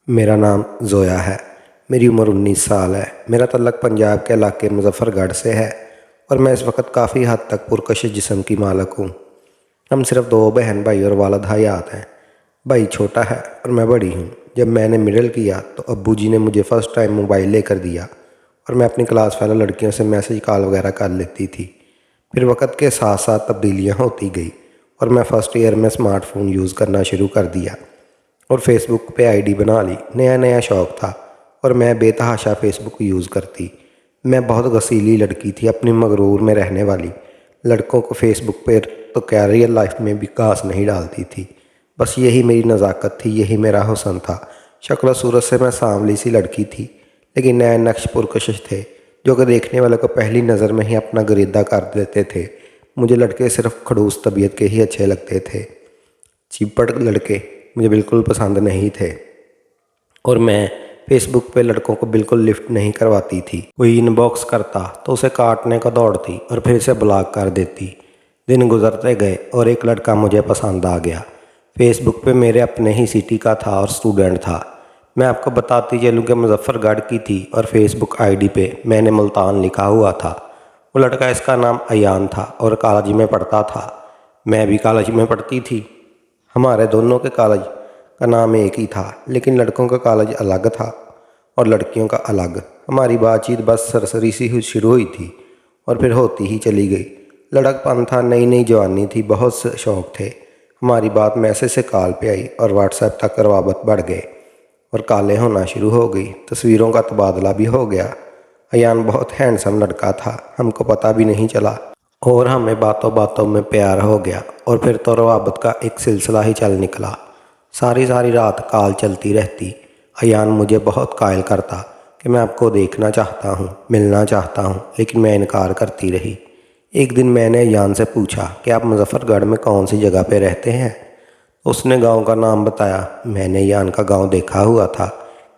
मेरा नाम ज़ोया है। मेरी उम्र 19 साल है। मेरा तल्लक पंजाब के इलाके मुज़फ़्फ़रगढ़ से है और मैं इस वक्त काफ़ी हद तक पुरकश जिस्म की मालक हूँ। हम सिर्फ 2 बहन भाई और वालिद हयात हैं। भाई छोटा है और मैं बड़ी हूँ। जब मैंने मिडिल किया तो अब्बू जी ने मुझे फ़र्स्ट टाइम मोबाइल लेकर दिया और मैं अपनी क्लास फेलो लड़कियों से मैसेज कॉल वगैरह कर लेती थी। फिर वक्त के साथ साथ तब्दीलियाँ होती गई और मैं फ़र्स्ट ईयर में स्मार्टफ़ोन यूज़ करना शुरू कर दिया और फेसबुक पे आईडी बना ली। नया नया शौक़ था और मैं बेतहाशा फेसबुक यूज़ करती। मैं बहुत गसीली लड़की थी, अपनी मगरूर में रहने वाली। लड़कों को फेसबुक पर तो क्या रियल लाइफ में भी घास नहीं डालती थी। बस यही मेरी नज़ाकत थी, यही मेरा हुस्न था। शक्ल सूरत से मैं सांवली सी लड़की थी, लेकिन नए नक्श पुरकशिश थे जो कि देखने वाले को पहली नज़र में ही अपना गरीदा कर देते थे। मुझे लड़के सिर्फ खड़ूस तबीयत के ही अच्छे लगते थे। चिपड़ लड़के मुझे बिल्कुल पसंद नहीं थे और मैं फेसबुक पे लड़कों को बिल्कुल लिफ्ट नहीं करवाती थी। कोई इनबॉक्स करता तो उसे काटने को दौड़ती और फिर से ब्लॉक कर देती। दिन गुजरते गए और एक लड़का मुझे पसंद आ गया। फेसबुक पे मेरे अपने ही सिटी का था और स्टूडेंट था। मैं आपको बताती चलूँ कि मुज़फ़्फ़रगढ़ की थी और फेसबुक आईडी पे मैंने मुल्तान लिखा हुआ था। वो लड़का, इसका नाम अयान था और कॉलेज में पढ़ता था। मैं भी कॉलेज में पढ़ती थी। हमारे दोनों के कॉलेज का नाम एक ही था, लेकिन लड़कों का कॉलेज अलग था और लड़कियों का अलग। हमारी बातचीत बस सरसरी सी शुरू हुई थी और फिर होती ही चली गई। लड़कपन था, नई नई जवानी थी, बहुत से शौक़ थे। हमारी बात मैसेज से कॉल पे आई और व्हाट्सएप तक रवाबत बढ़ गए और कॉलें होना शुरू हो गई। तस्वीरों का तबादला भी हो गया। अयान बहुत हैंडसम लड़का था, हमको पता भी नहीं चला और हमें बातों बातों में प्यार हो गया और फिर तो रवाबत का एक सिलसिला ही चल निकला। सारी सारी रात कॉल चलती रहती। अयान मुझे बहुत कायल करता कि मैं आपको देखना चाहता हूँ, मिलना चाहता हूँ, लेकिन मैं इनकार करती रही। एक दिन मैंने अयान से पूछा कि आप मुज़फ़्फ़रगढ़ में कौन सी जगह पे रहते हैं। उसने गांव का नाम बताया। मैंने अयान का गांव देखा हुआ था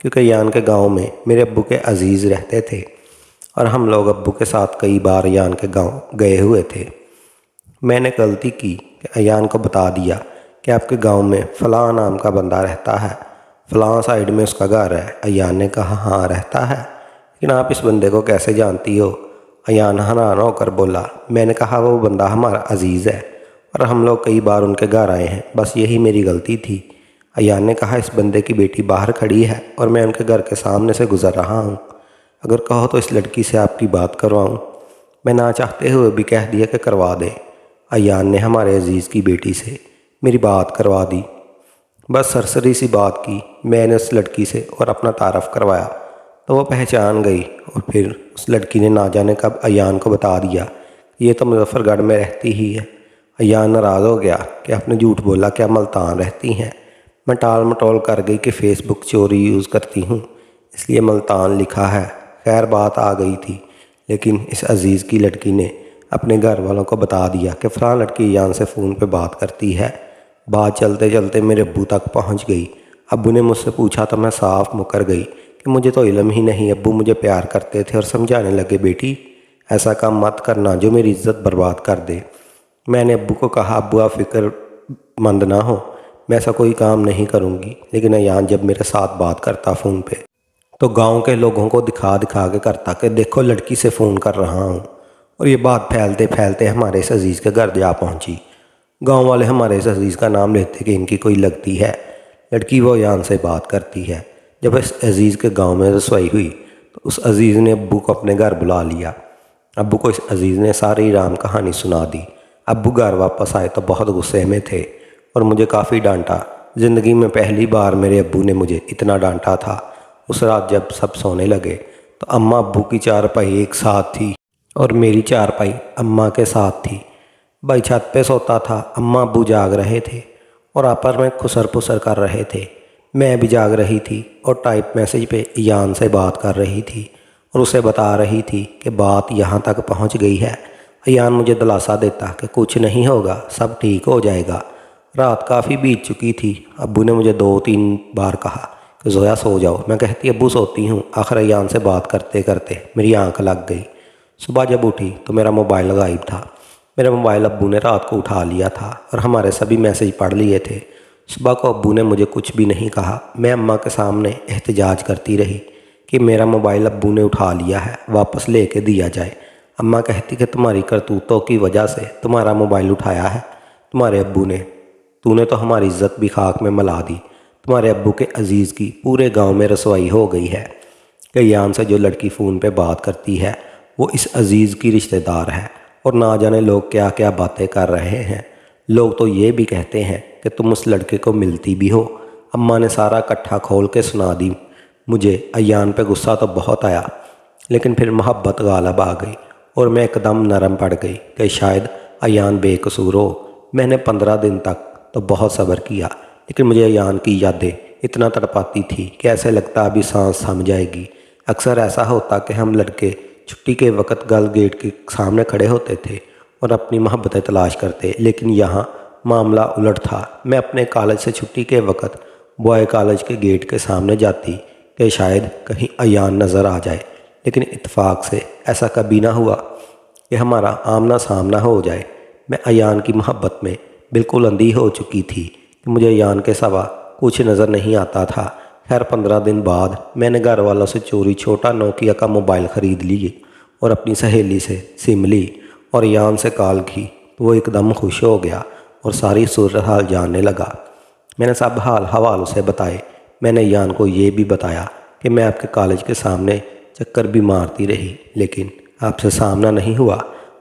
क्योंकि अयान के गांव में मेरे अब्बू के अजीज़ रहते थे और हम लोग अब्बू के साथ कई बार अयान के गांव गए हुए थे। मैंने गलती की कि अयान को बता दिया कि आपके गांव में फ़लाँ नाम का बंदा रहता है, फ़लाँ साइड में उसका घर है। अयान ने कहा, हाँ रहता है, लेकिन आप इस बंदे को कैसे जानती हो? अयान हैरान होकर बोला, मैंने कहा वो बंदा हमारा अजीज़ है और हम लोग कई बार उनके घर आए हैं, बस यही मेरी गलती थी। अयान ने कहा, इस बंदे की बेटी बाहर खड़ी है और मैं उनके घर के सामने से गुज़र रहा हूँ। अगर कहो तो इस लड़की से आपकी बात करवाऊँ। मैं ना चाहते हुए भी कह दिया कि करवा दे। अयान ने हमारे अजीज़ की बेटी से मेरी बात करवा दी। बस सरसरी सी बात की मैंने उस लड़की से और अपना तारफ़ करवाया तो वो पहचान गई और फिर उस लड़की ने ना जाने कब अयान को बता दिया, ये तो मुज़फ़्फ़रगढ़ में रहती ही है। अयान नाराज़ हो गया कि आपने झूठ बोला, क्या मुल्तान रहती हैं। मैं टाल मटोल कर गई कि फ़ेसबुक चोरी यूज़ करती हूँ, इसलिए मुल्तान लिखा है। खैर बात आ गई थी, लेकिन इस अजीज़ की लड़की ने अपने घर वालों को बता दिया कि फ़लाँ लड़की अयान से फ़ोन पे बात करती है। बात चलते चलते मेरे अब्बू तक पहुंच गई। अब्बू ने मुझसे पूछा तो मैं साफ मुकर गई कि मुझे तो इल्म ही नहीं। अब्बू मुझे प्यार करते थे और समझाने लगे, बेटी ऐसा काम मत करना जो मेरी इज़्ज़त बर्बाद कर दे। मैंने अब्बू को कहा, अब्बू आप फ़िक्रमंद ना हो, मैं ऐसा कोई काम नहीं करूँगी। लेकिन अयान जब मेरे साथ बात करता फ़ोन पे तो गांव के लोगों को दिखा दिखा के करता कि देखो लड़की से फ़ोन कर रहा हूँ। और ये बात फैलते फैलते हमारे इस अजीज़ के घर जा पहुँची। गांव वाले हमारे इस अजीज़ का नाम लेते कि इनकी कोई लगती है लड़की, वो अयान से बात करती है। जब इस अजीज़ के गांव में रसवाई हुई तो उस अजीज़ ने अब्बू को अपने घर बुला लिया। अब्बू को इस अजीज़ ने सारी राम कहानी सुना दी। अब्बू घर वापस आए तो बहुत गुस्से में थे और मुझे काफ़ी डांटा। ज़िंदगी में पहली बार मेरे अब्बू ने मुझे इतना डांटा था। उस रात जब सब सोने लगे तो अम्मा अब्बू की चारपाई एक साथ थी और मेरी चारपाई अम्मा के साथ थी। भाई छत पे सोता था, अम्मा अब्बू जाग रहे थे और आपस में खुसर पुसर कर रहे थे। मैं भी जाग रही थी और टाइप मैसेज पे अयान से बात कर रही थी और उसे बता रही थी कि बात यहाँ तक पहुँच गई है। अयान मुझे दिलासा देता कि कुछ नहीं होगा, सब ठीक हो जाएगा। रात काफ़ी बीत चुकी थी। अब्बू ने मुझे 2-3 बार कहा कि ज़ोया सो जाओ। मैं कहती अब्बू सोती हूँ। आखिर अयान से बात करते करते मेरी आंख लग गई। सुबह जब उठी तो मेरा मोबाइल गायब था। मेरा मोबाइल अब्बू ने रात को उठा लिया था और हमारे सभी मैसेज पढ़ लिए थे। सुबह को अब्बू ने मुझे कुछ भी नहीं कहा। मैं अम्मा के सामने एहतजाज करती रही कि मेरा मोबाइल अब्बू ने उठा लिया है, वापस लेके दिया जाए। अम्मा कहती कि तुम्हारी करतूतों की वजह से तुम्हारा मोबाइल उठाया है तुम्हारे अब्बू ने। तूने तो हमारी इज्जत भी खाक में मिला दी। तुम्हारे अब्बू के अजीज़ की पूरे गांव में रसवाई हो गई है कि यान से जो लड़की फ़ोन पे बात करती है वो इस अजीज़ की रिश्तेदार है, और ना जाने लोग क्या क्या बातें कर रहे हैं। लोग तो ये भी कहते हैं कि तुम उस लड़के को मिलती भी हो। अम्मा ने सारा इकट्ठा खोल के सुना दी। मुझे अयान पे गुस्सा तो बहुत आया, लेकिन फिर मोहब्बत गालब आ गई और मैं एकदम नरम पड़ गई कि शायद अयान बेकसूर हो। मैंने 15 दिन तक तो बहुत सब्र किया, लेकिन मुझे अयान की यादें इतना तड़पाती थी कि ऐसे लगता अभी सांस थम जाएगी। अक्सर ऐसा होता कि हम लड़के छुट्टी के वक्त गर्ल गेट के सामने खड़े होते थे और अपनी मोहब्बतें तलाश करते, लेकिन यहाँ मामला उलट था। मैं अपने कॉलेज से छुट्टी के वक्त बॉय कॉलेज के गेट के सामने जाती कि शायद कहीं अयान नज़र आ जाए, लेकिन इत्तेफाक से ऐसा कभी ना हुआ कि हमारा आमना सामना हो जाए। मैं अयान की मोहब्बत में बिल्कुल अंधी हो चुकी थी कि मुझे अयान के सिवा कुछ नज़र नहीं आता था। खैर 15 दिन बाद मैंने घर वालों से चोरी छोटा नोकिया का मोबाइल ख़रीद लिए और अपनी सहेली से सिम ली और अयान से कॉल की तो वो एकदम खुश हो गया और सारी सूरत हाल जानने लगा। मैंने सब हाल हवाल उसे बताए। मैंने अयान को ये भी बताया कि मैं आपके कॉलेज के सामने चक्कर भी मारती रही, लेकिन आपसे सामना नहीं हुआ।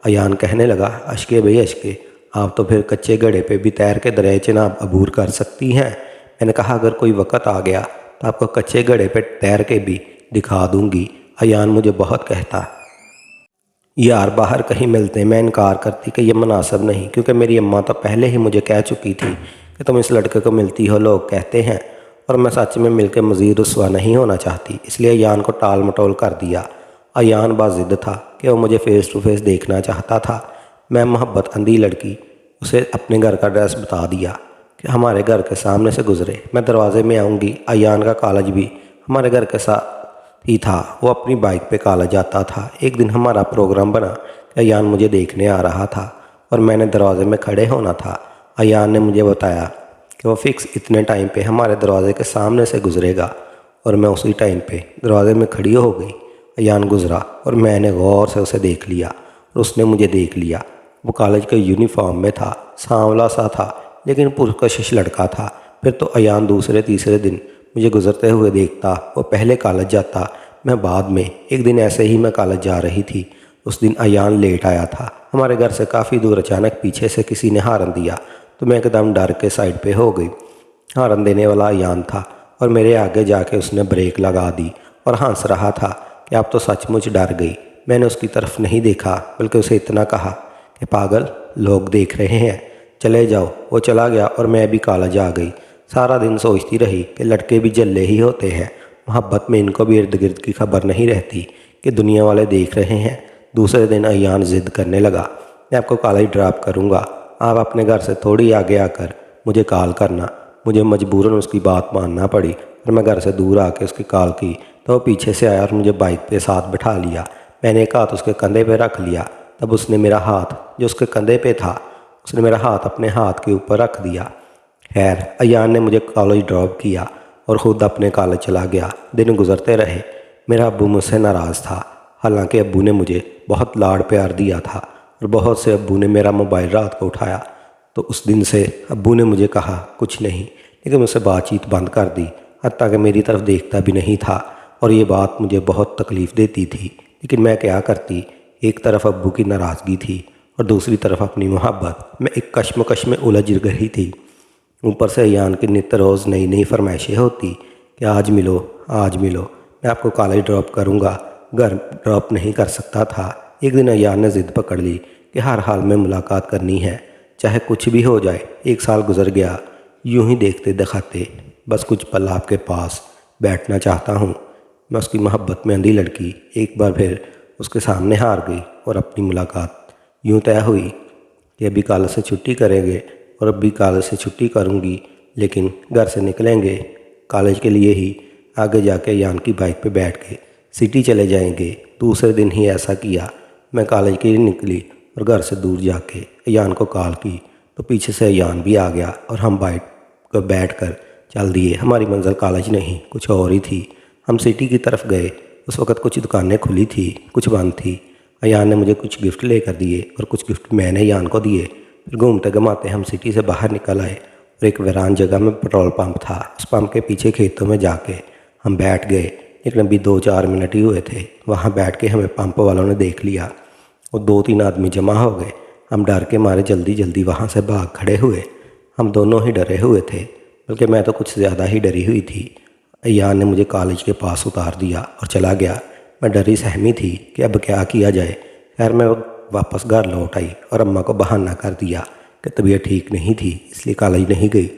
अयान कहने लगा, अशके भाई अशके, आप तो फिर कच्चे घड़े पे भी तैर के दरिया चिनाब अबूर कर सकती हैं। मैंने कहा, अगर कोई वक़्त आ गया तो आपको कच्चे घड़े पे तैर के भी दिखा दूंगी। अयान मुझे बहुत कहता, यार बाहर कहीं मिलते। मैं इनकार करती कि यह मुनासिब नहीं, क्योंकि मेरी अम्मा तो पहले ही मुझे कह चुकी थी कि तुम इस लड़के को मिलती हो, लोग कहते हैं, और मैं सच में मिलकर मज़ीद रुस्वा नहीं होना चाहती। इसलिए अयान को टाल मटोल कर दिया। अयान बाज़िद था कि वो मुझे फ़ेस टू फेस देखना चाहता था। मैं मोहब्बत अंधी लड़की उसे अपने घर का एड्रेस बता दिया कि हमारे घर के सामने से गुजरे, मैं दरवाजे में आऊँगी। अयान का कॉलेज भी हमारे घर के साथ ही था, वो अपनी बाइक पे कॉलेज जाता था। एक दिन हमारा प्रोग्राम बना कि अयान मुझे देखने आ रहा था और मैंने दरवाजे में खड़े होना था। अयान ने मुझे बताया कि वो फ़िक्स इतने टाइम पे हमारे दरवाजे के सामने से गुजरेगा, और मैं उसी टाइम पे दरवाजे में खड़ी हो गई। अयान गुजरा और मैंने गौर से उसे देख लिया और उसने मुझे देख लिया। वो कॉलेज के यूनिफॉर्म में था, सांवला सा था, लेकिन पुरकशिश लड़का था। फिर तो अयान दूसरे तीसरे दिन मुझे गुजरते हुए देखता। वो पहले कॉलेज जाता, मैं बाद में। एक दिन ऐसे ही मैं कॉलेज जा रही थी। उस दिन अयान लेट आया था। हमारे घर से काफ़ी दूर अचानक पीछे से किसी ने हॉर्न दिया तो मैं एकदम डर के साइड पे हो गई। हॉर्न देने वाला अयान था और मेरे आगे जाके उसने ब्रेक लगा दी और हंस रहा था कि आप तो सचमुच डर गई। मैंने उसकी तरफ नहीं देखा, बल्कि उसे इतना कहा कि पागल, लोग देख रहे हैं, चले जाओ। वो चला गया और मैं भी कॉलेज आ गई। सारा दिन सोचती रही कि लड़के भी जल्ले ही होते हैं, मोहब्बत में इनको भी इर्द गिर्द की खबर नहीं रहती कि दुनिया वाले देख रहे हैं। दूसरे दिन अयान ज़िद करने लगा, मैं आपको कॉलेज ड्रॉप करूँगा, आप अपने घर से थोड़ी आगे आकर मुझे कॉल करना। मुझे मजबूरन उसकी बात मानना पड़ी और मैं घर से दूर आके उसकी कॉल की तो वो पीछे से आया और मुझे बाइक पे साथ बिठा लिया। मैंने एक हाथ उसके कंधे पे रख लिया, तब उसने मेरा हाथ जो उसके कंधे पे था, उसने मेरा हाथ अपने हाथ के ऊपर रख दिया। खैर अयान ने मुझे कॉलेज ड्रॉप किया और ख़ुद अपने कॉलेज चला गया। दिन गुजरते रहे। मेरा अब्बू मुझसे नाराज़ था, हालांकि अब्बू ने मुझे बहुत लाड़ प्यार दिया था और बहुत से अब्बू ने मेरा मोबाइल रात को उठाया तो उस दिन से अब्बू ने मुझे कहा कुछ नहीं, लेकिन मुझसे बातचीत बंद कर दी, हत्ता कि मेरी तरफ देखता भी नहीं था। और ये बात मुझे बहुत तकलीफ़ देती थी, लेकिन मैं क्या करती। एक तरफ अब्बू की नाराज़गी थी और दूसरी तरफ अपनी मोहब्बत। मैं एक कश्मकश में उलझ रही थी। ऊपर से अयान की नित्य रोज़ नई नई फरमाइशें होती कि आज मिलो, आज मिलो, मैं आपको कॉलेज ड्रॉप करूँगा। घर ड्रॉप नहीं कर सकता था। एक दिन अयान ने ज़िद पकड़ ली कि हर हाल में मुलाकात करनी है, चाहे कुछ भी हो जाए। 1 साल गुजर गया यूं ही देखते दिखाते। बस कुछ पल आपके पास बैठना चाहता हूँ। मैं उसकी मोहब्बत में अंधी लड़की एक बार फिर उसके सामने हार गई और अपनी मुलाकात यूं तय हुई कि अभी कॉलेज से छुट्टी करेंगे और अभी कॉलेज से छुट्टी करूँगी, लेकिन घर से निकलेंगे कॉलेज के लिए ही। आगे जाके अयान की बाइक पे बैठ के सिटी चले जाएंगे। दूसरे दिन ही ऐसा किया। मैं कॉलेज के लिए निकली और घर से दूर जाके अयान को कॉल की तो पीछे से अयान भी आ गया और हम बाइक को बैठकर चल दिए। हमारी मंजिल कॉलेज नहीं कुछ और ही थी। हम सिटी की तरफ गए। उस वक़्त कुछ दुकानें खुली थी, कुछ बंद थी। अयान ने मुझे कुछ गिफ्ट लेकर दिए और कुछ गिफ्ट मैंने अयान को दिए। फिर घूमते घमाते हम सिटी से बाहर निकल आए और एक वीरान जगह में पेट्रोल पंप था। उस पंप के पीछे खेतों में जाके हम बैठ गए। लेकिन अभी 2-4 मिनट ही हुए थे। वहाँ बैठ के हमें पंप वालों ने देख लिया और 2-3 आदमी जमा हो गए। हम डर के मारे जल्दी जल्दी वहाँ से भाग खड़े हुए। हम दोनों ही डरे हुए थे, बल्कि मैं तो कुछ ज़्यादा ही डरी हुई थी। अयान ने मुझे कॉलेज के पास उतार दिया और चला गया। मैं डरी सहमी थी कि अब क्या किया जाए। खैर मैं वापस घर लौट आई और अम्मा को बहाना कर दिया कि तबीयत ठीक नहीं थी, इसलिए कॉलेज नहीं गई।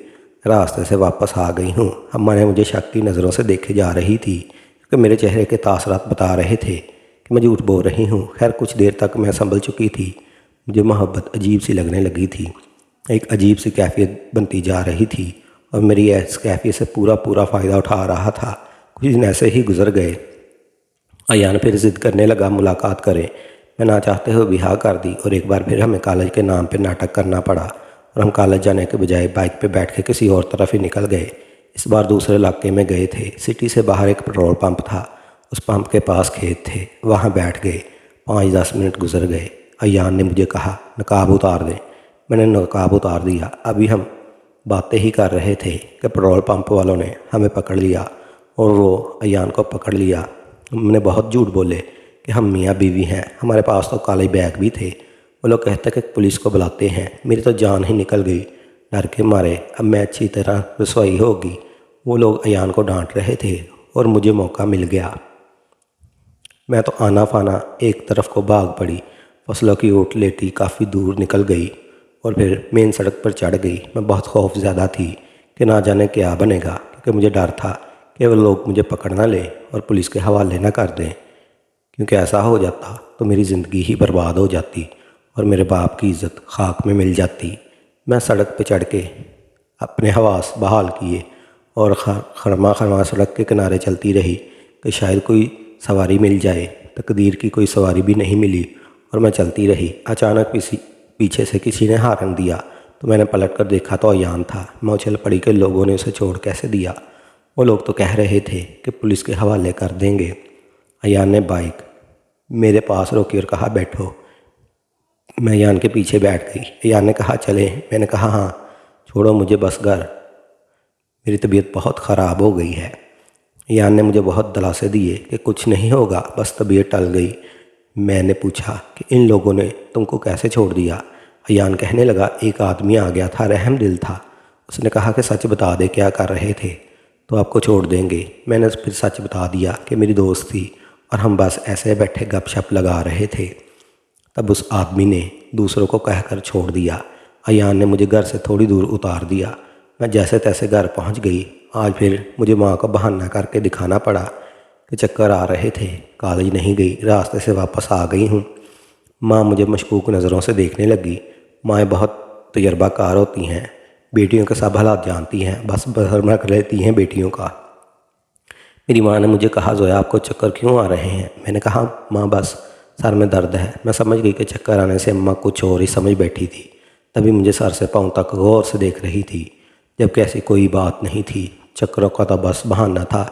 रास्ते से वापस आ गई हूँ। अम्मा ने मुझे शक की नज़रों से देखे जा रही थी क्योंकि मेरे चेहरे के तासरात बता रहे थे कि मैं झूठ बोल रही हूँ। खैर कुछ देर तक मैं संभल चुकी थी। मुझे मोहब्बत अजीब सी लगने लगी थी। एक अजीब सी कैफियत बनती जा रही थी और मेरी इस कैफियत से पूरा फ़ायदा उठा रहा था। कुछ दिन ऐसे ही गुजर गए। अयान फिर ज़िद करने लगा मुलाकात करें। मैं ना चाहते हुए बिहा कर दी और एक बार फिर हमें कॉलेज के नाम पे नाटक करना पड़ा और हम कॉलेज जाने के बजाय बाइक पे बैठ के किसी और तरफ ही निकल गए। इस बार दूसरे इलाके में गए थे। सिटी से बाहर एक पेट्रोल पंप था। उस पंप के पास खेत थे। वहाँ बैठ गए। 5-10 मिनट गुजर गए। अयान ने मुझे कहा नकाब उतार दें। मैंने नकाब उतार दिया। अभी हम बातें ही कर रहे थे कि पेट्रोल पंप वालों ने हमें पकड़ लिया और वो अयान को पकड़ लिया। हमने बहुत झूठ बोले कि हम मियाँ बीवी हैं। हमारे पास तो काले बैग भी थे। वो लोग कहते कि पुलिस को बुलाते हैं। मेरी तो जान ही निकल गई डर के मारे। अब मैं अच्छी तरह रसवाई होगी। वो लोग अयान को डांट रहे थे और मुझे मौका मिल गया। मैं तो आना फाना एक तरफ को भाग पड़ी। फसलों की ओट लेटी काफ़ी दूर निकल गई और फिर मेन सड़क पर चढ़ गई। मैं बहुत खौफ ज़्यादा थी कि ना जाने क्या बनेगा, क्योंकि मुझे डर था कि वो लोग मुझे पकड़ ना लें और पुलिस के हवाले ना कर दें, क्योंकि ऐसा हो जाता तो मेरी ज़िंदगी ही बर्बाद हो जाती और मेरे बाप की इज़्ज़त खाक में मिल जाती। मैं सड़क पर चढ़ के अपने हवास बहाल किए और खरमा सड़क के किनारे चलती रही कि शायद कोई सवारी मिल जाए। तकदीर की कोई सवारी भी नहीं मिली और मैं चलती रही। अचानक पीछे से किसी ने हॉर्न दिया तो मैंने पलट कर देखा तो अयान था। मैं उछल पड़ी कि लोगों ने उसे छोड़ कैसे दिया। वो लोग तो कह रहे थे कि पुलिस के हवाले कर देंगे। अयान ने बाइक मेरे पास रोकी और कहा बैठो। मैं अयान के पीछे बैठ गई। अयान ने कहा चले। मैंने कहा हाँ, छोड़ो मुझे बस घर, मेरी तबीयत बहुत ख़राब हो गई है। अयान ने मुझे बहुत दिलासे दिए कि कुछ नहीं होगा, बस तबीयत टल गई। मैंने पूछा कि इन लोगों ने तुमको कैसे छोड़ दिया। अयान कहने लगा एक आदमी आ गया था, रहम दिल था। उसने कहा कि सच बता दे क्या कर रहे थे तो आपको छोड़ देंगे। मैंने फिर सच बता दिया कि मेरी दोस्त थी और हम बस ऐसे बैठे गपशप लगा रहे थे। तब उस आदमी ने दूसरों को कहकर छोड़ दिया। अयान ने मुझे घर से थोड़ी दूर उतार दिया। मैं जैसे तैसे घर पहुंच गई। आज फिर मुझे माँ को बहाना करके दिखाना पड़ा कि चक्कर आ रहे थे, कॉलेज नहीं गई, रास्ते से वापस आ गई हूँ। माँ मुझे मशकूक नज़रों से देखने लगी। माएँ बहुत तजर्बाकार होती हैं, बेटियों के सब हालात जानती हैं, बस बहरमा कर लेती हैं बेटियों का। मेरी माँ ने मुझे कहा जोया आपको चक्कर क्यों आ रहे हैं। मैंने कहा माँ बस सर में दर्द है। मैं समझ गई कि चक्कर आने से अम्मा कुछ और ही समझ बैठी थी। तभी मुझे सर से पाँव तक गौर से देख रही थी, जबकि ऐसी कोई बात नहीं थी। चक्करों का तो बस बहाना था,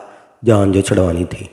जान जो छुड़वानी थी।